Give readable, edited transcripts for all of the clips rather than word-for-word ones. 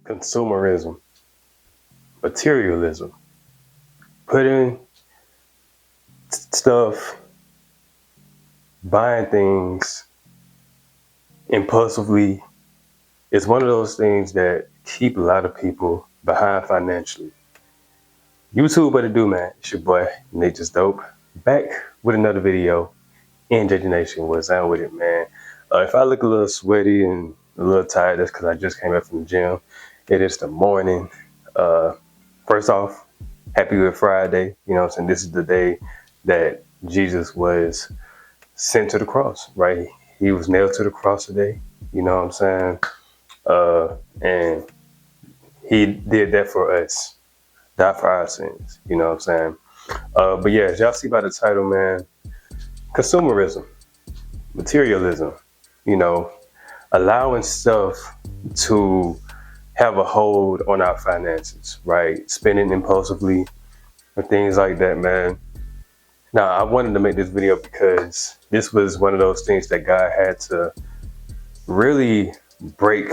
Consumerism, materialism, putting stuff, buying things impulsively is one of those things that keep a lot of people behind financially. YouTube, what it do, man? It's your boy, Nature's Dope, back with another video. NJJ Nation, what's down with it, man? If I look a little sweaty and a little tired, that's because I just came back from the gym. It is the morning. First off, happy Good Friday. You know what I'm saying? This is the day that Jesus was sent to the cross, right? He was nailed to the cross today. You know what I'm saying? And he did that for us, died for our sins. You know what I'm saying? But yeah, as y'all see by the title, man, consumerism, materialism, you know, allowing stuff to have a hold on our finances, right? Spending impulsively and things like that, man. Now, I wanted to make this video because this was one of those things that God had to really break.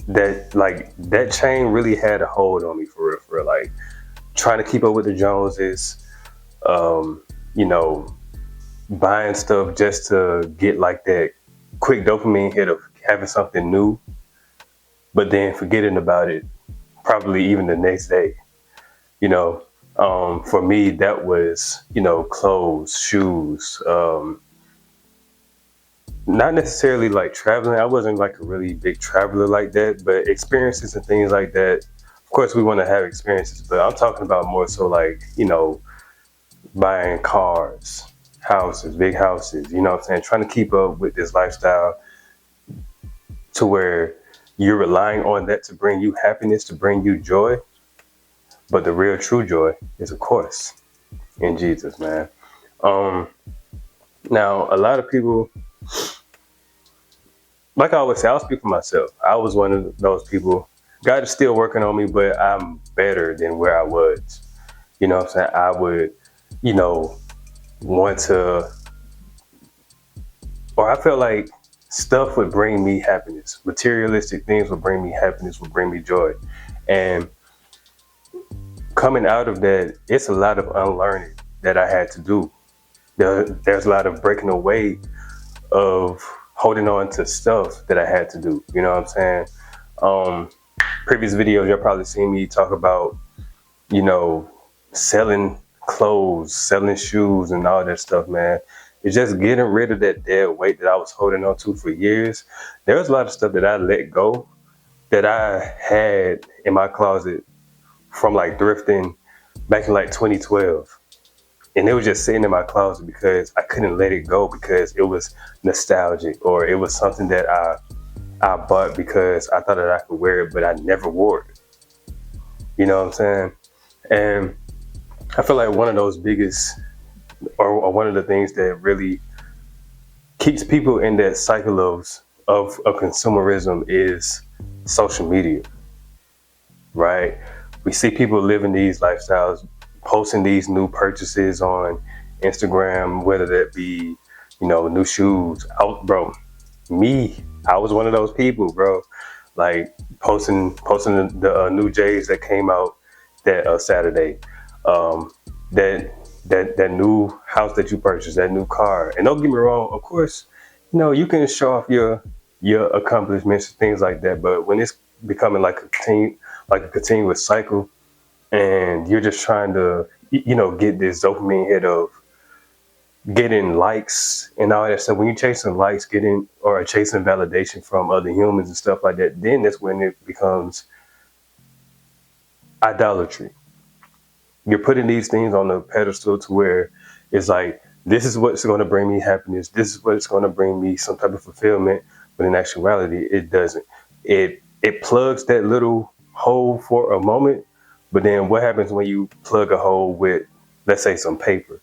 That chain really had a hold on me for real, like trying to keep up with the Joneses, you know, buying stuff just to get like that quick dopamine hit of having something new, but then forgetting about it probably even the next day. You know, for me, that was, you know, clothes, shoes, not necessarily like traveling. I wasn't like a really big traveler like that, but experiences and things like that. Of course, we want to have experiences, but I'm talking about more so like, you know, buying cars, houses, big houses, you know what I'm saying? Trying to keep up with this lifestyle to where you're relying on that to bring you happiness, to bring you joy. But the real true joy is, of course, in Jesus, man. Now, a lot of people, like I always say, I'll speak for myself. I was one of those people. God is still working on me, but I'm better than where I was. You know what I'm saying? I would, you know, want to, or I felt like stuff would bring me happiness. Materialistic things would bring me happiness, would bring me joy. And coming out of that, it's a lot of unlearning that I had to do. There's a lot of breaking away of holding on to stuff that I had to do. You know what I'm saying? Previous videos, you'll probably seen me talk about, you know, selling clothes, selling shoes and all that stuff, man. It's just getting rid of that dead weight that I was holding on to for years. There was a lot of stuff that I let go that I had in my closet from like thrifting back in like 2012. And it was just sitting in my closet because I couldn't let it go because it was nostalgic, or it was something that I bought because I thought that I could wear it, but I never wore it. You know what I'm saying? And I feel like one of those biggest, or one of the things that really keeps people in that cycle of consumerism is social media, right? We see people living these lifestyles, posting these new purchases on Instagram, whether that be, you know, new shoes. Bro, I was one of those people, bro. Like posting the new J's that came out that Saturday. That new house that you purchased, that new car. And don't get me wrong, of course, you know, you can show off your accomplishments, things like that. But when it's becoming like a continuous cycle, and you're just trying to, you know, get this dopamine hit of getting likes and all that stuff. When you're chasing likes, chasing validation from other humans and stuff like that, then that's when it becomes idolatry. You're putting these things on the pedestal to where it's like, this is what's going to bring me happiness. This is what's going to bring me some type of fulfillment. But in actuality, it doesn't. It plugs that little hole for a moment. But then what happens when you plug a hole with, let's say, some paper,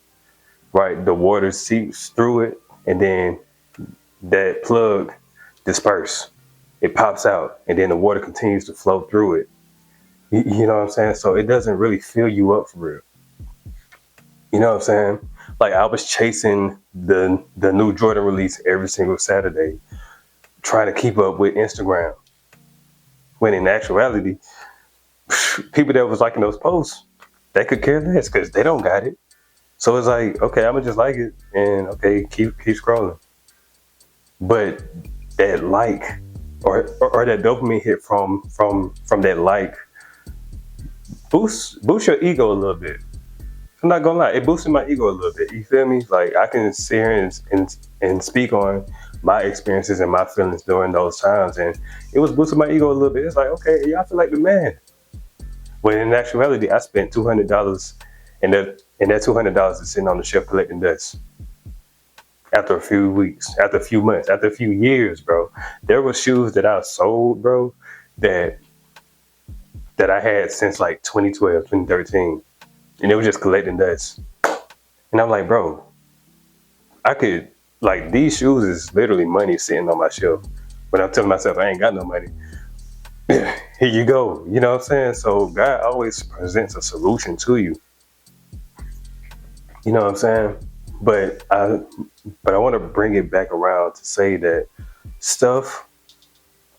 right? The water seeps through it, and then that plug disperses. It pops out, and then the water continues to flow through it. You know what I'm saying? So it doesn't really fill you up for real. You know what I'm saying? Like, I was chasing the new Jordan release every single Saturday, trying to keep up with Instagram. When in actuality, people that was liking those posts, they could care less because they don't got it. So it's like, okay, I'm gonna just like it and okay, keep scrolling. But that like or that dopamine hit from that like boost your ego a little bit. I'm not gonna lie, it boosted my ego a little bit. You feel me? Like I can sit here and speak on my experiences and my feelings during those times, and it was boosting my ego a little bit. It's like, okay, yeah, I feel like the man. When in actuality, I spent $200, and that $200 is sitting on the shelf collecting dust. After a few weeks, after a few months, after a few years, bro, there were shoes that I sold, bro, that I had since like 2012, 2013, and it was just collecting dust. And I'm like, bro, I could, like, these shoes is literally money sitting on my shelf. But I'm telling myself I ain't got no money. Here you go. You know what I'm saying? So God always presents a solution to you. You know what I'm saying? But I want to bring it back around to say that stuff,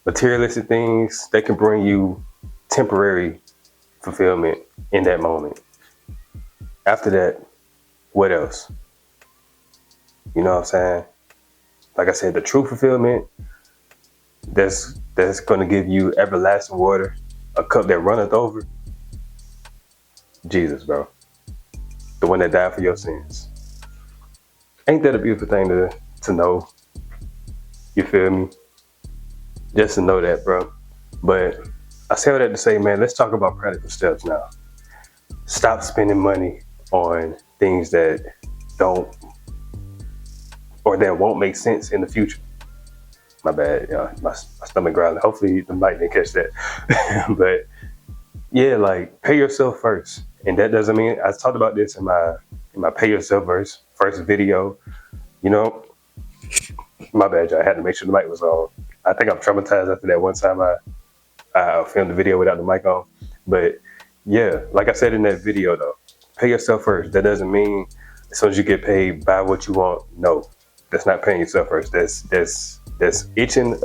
materialistic things, they can bring you temporary fulfillment in that moment. After that, what else? You know what I'm saying? Like I said, the true fulfillment, that's going to give you everlasting water, a cup that runneth over. Jesus, bro. The one that died for your sins. Ain't that a beautiful thing to know? You feel me? Just to know that, bro. But I say all that to say, man, let's talk about practical steps now. Stop spending money on things that don't or that won't make sense in the future. My bad, my stomach growling. Hopefully the mic didn't catch that. But yeah, like pay yourself first. And that doesn't mean, I talked about this in my pay yourself first video. You know, my bad, y'all. I had to make sure the mic was on. I think I'm traumatized after that one time I filmed the video without the mic on. But yeah, like I said in that video though, pay yourself first. That doesn't mean as soon as you get paid, buy what you want. No, that's not paying yourself first. That's itching,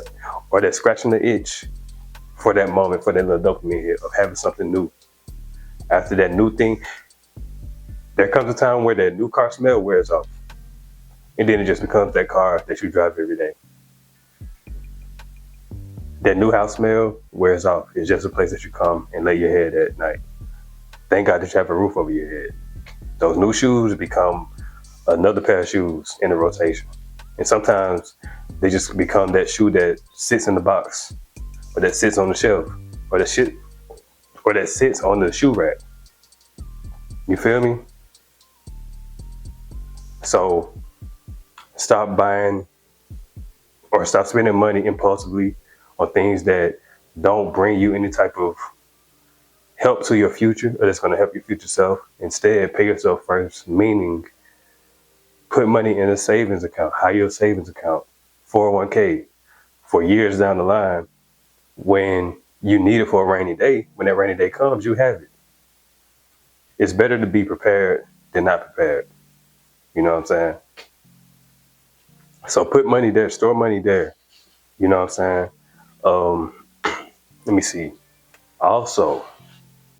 or that's scratching the itch for that moment, for that little dopamine hit of having something new. After that new thing, there comes a time where that new car smell wears off. And then it just becomes that car that you drive every day. That new house smell wears off. It's just a place that you come and lay your head at night. Thank God that you have a roof over your head. Those new shoes become another pair of shoes in the rotation. And sometimes they just become that shoe that sits in the box, or that sits on the shelf, or that sits on the shoe rack. You feel me? So stop buying or stop spending money impulsively on things that don't bring you any type of help to your future, or that's going to help your future self. Instead, pay yourself first, meaning put money in a savings account, high yield savings account, 401k, for years down the line. When you need it for a rainy day, when that rainy day comes, you have it. It's better to be prepared than not prepared. You know what I'm saying? So put money there, store money there. You know what I'm saying? Let me see. Also,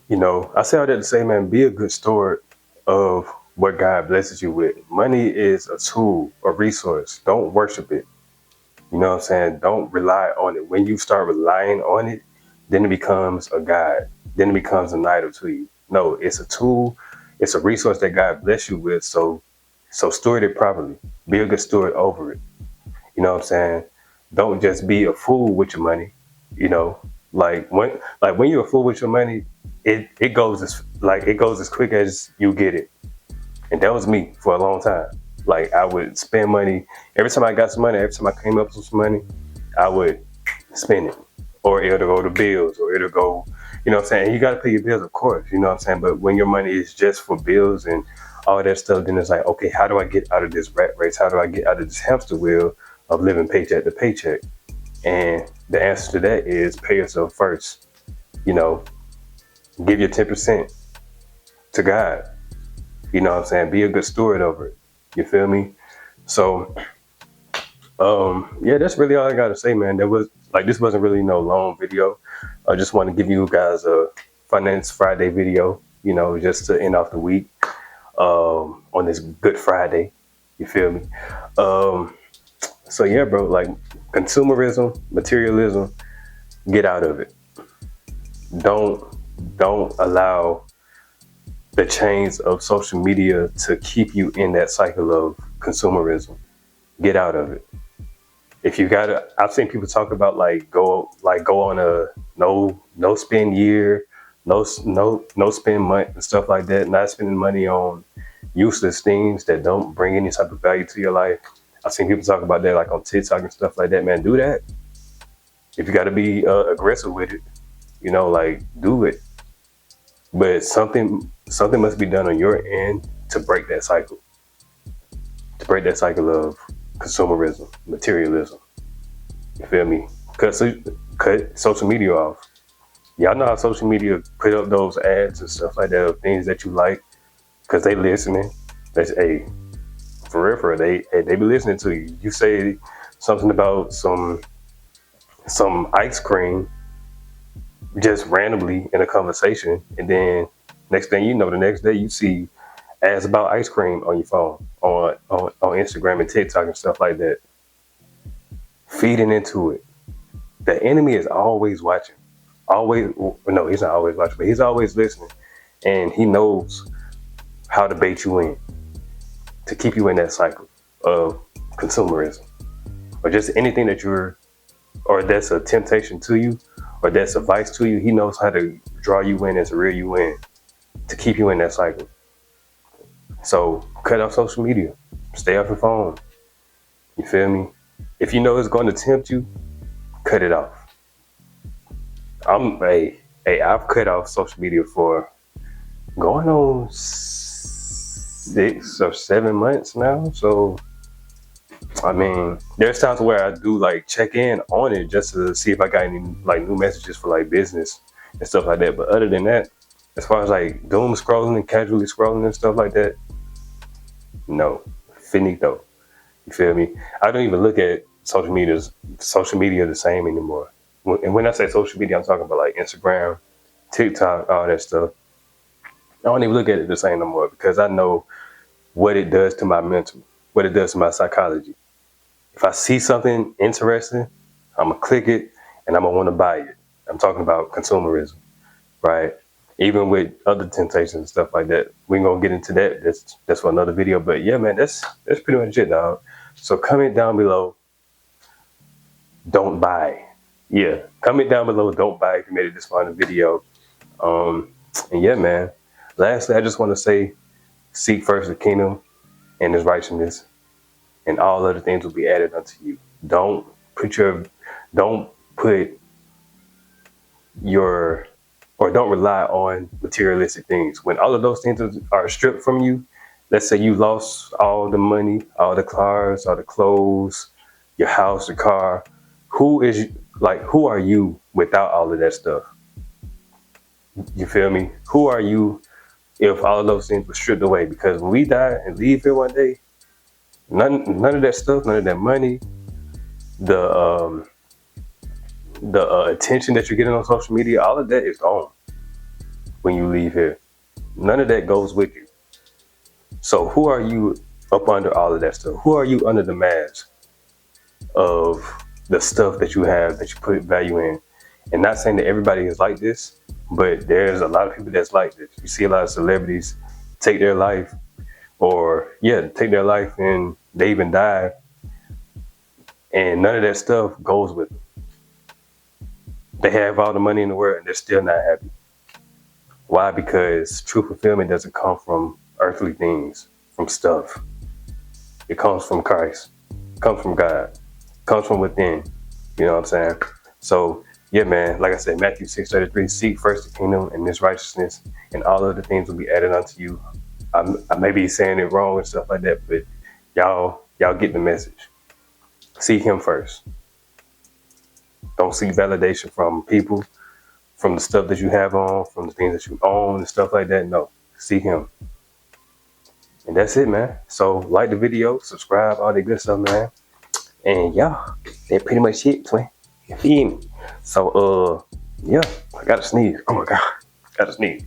you know, I say all that to say, man, be a good steward of what God blesses you with. Money is a tool, a resource. Don't worship it. You know what I'm saying? Don't rely on it. When you start relying on it, then it becomes a God. Then it becomes an idol to you. No, it's a tool. It's a resource that God bless you with. So steward it properly. Be a good steward over it. You know what I'm saying? Don't just be a fool with your money. You know, like when you're a fool with your money, it goes as quick as you get it. And that was me for a long time. Like I would spend money every time I got some money. Every time I came up with some money, I would spend it, or it'll go to bills, or it'll go, you know what I'm saying? You got to pay your bills, of course, you know what I'm saying? But when your money is just for bills and all that stuff, then it's like, okay, how do I get out of this rat race? How do I get out of this hamster wheel of living paycheck to paycheck? And the answer to that is pay yourself first. You know, give your 10% to God. You know what I'm saying? Be a good steward over it. You feel me? So, yeah, that's really all I got to say, man. There was like this wasn't really no long video. I just want to give you guys a Finance Friday video, you know, just to end off the week on this Good Friday. You feel me? So yeah, bro, like consumerism, materialism, get out of it. Don't allow the chains of social media to keep you in that cycle of consumerism. Get out of it. If you gotta, I've seen people talk about go on a no spend year, no spend month and stuff like that. Not spending money on useless things that don't bring any type of value to your life. I've seen people talk about that like on TikTok and stuff like that. Man, do that. If you gotta be aggressive with it, you know, like do it. But something must be done on your end to break that cycle. To break that cycle of consumerism, materialism. You feel me? Cut social media off. Y'all know how social media put up those ads and stuff like that of things that you like because they listening. That's for real, they be listening to you. You say something about some ice cream just randomly in a conversation, and then next thing you know, the next day you see ads about ice cream on your phone, on Instagram and TikTok and stuff like that. Feeding into it. The enemy is always watching. No, he's not always watching, but he's always listening. And he knows how to bait you in to keep you in that cycle of consumerism. Or just anything or that's a temptation to you, or that's a vice to you. He knows how to draw you in and to reel you in to keep you in that cycle. So cut off social media. Stay off your phone. You feel me? If you know it's going to tempt you, cut it off. I've cut off social media for going on 6 or 7 months now. So I mean, there's times where I do like check in on it just to see if I got any like new messages for like business and stuff like that. But other than that, as far as like doom scrolling and casually scrolling and stuff like that, no, finito. You feel me? I don't even look at social media the same anymore. And when I say social media, I'm talking about like Instagram, TikTok, all that stuff. I don't even look at it the same no more because I know what it does to my mental, what it does to my psychology. If I see something interesting, I'm going to click it and I'm going to want to buy it. I'm talking about consumerism, right? Even with other temptations and stuff like that. We're going to get into that. That's for another video. But yeah, man, that's pretty much it, dog. So comment down below. Don't buy. Yeah, comment down below. Don't buy if you made it this far in the video. And yeah, man. Lastly, I just want to say, seek first the kingdom and his righteousness, and all other things will be added unto you. Don't rely on materialistic things. When all of those things are stripped from you, let's say you lost all the money, all the cars, all the clothes, your house, your car. Who are you without all of that stuff? You feel me? Who are you if all of those things were stripped away? Because when we die and leave here one day, none of that stuff, none of that money, the attention that you're getting on social media, all of that is gone when you leave here. None of that goes with you. So who are you up under all of that stuff? Who are you under the mask of the stuff that you have, that you put value in? And not saying that everybody is like this, but there's a lot of people that's like this. You see a lot of celebrities take their life and they even die, and none of that stuff goes with them. They have all the money in the world and they're still not happy. Why? Because true fulfillment doesn't come from earthly things, from stuff. It comes from Christ. It comes from God. It comes from within. You know what I'm saying? So yeah, man, like I said, Matthew 6:33, seek first the kingdom and his righteousness, and all other things will be added unto you. I may be saying it wrong and stuff like that, but y'all get the message. Seek him first. Don't seek validation from people, from the stuff that you have on, from the things that you own and stuff like that. No, seek him. And that's it, man. So like the video, subscribe, all that good stuff, man. And yeah, that's pretty much it, twin. You feel me? So yeah, I gotta sneeze. Oh my god, gotta sneeze.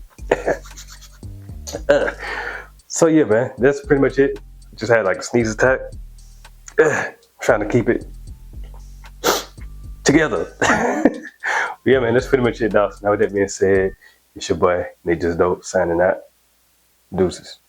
So yeah, man, that's pretty much it. Just had like a sneeze attack. Trying to keep it together. Yeah, man, that's pretty much it, dog. So now with that being said, it's your boy Nate Just Dope signing out. Deuces.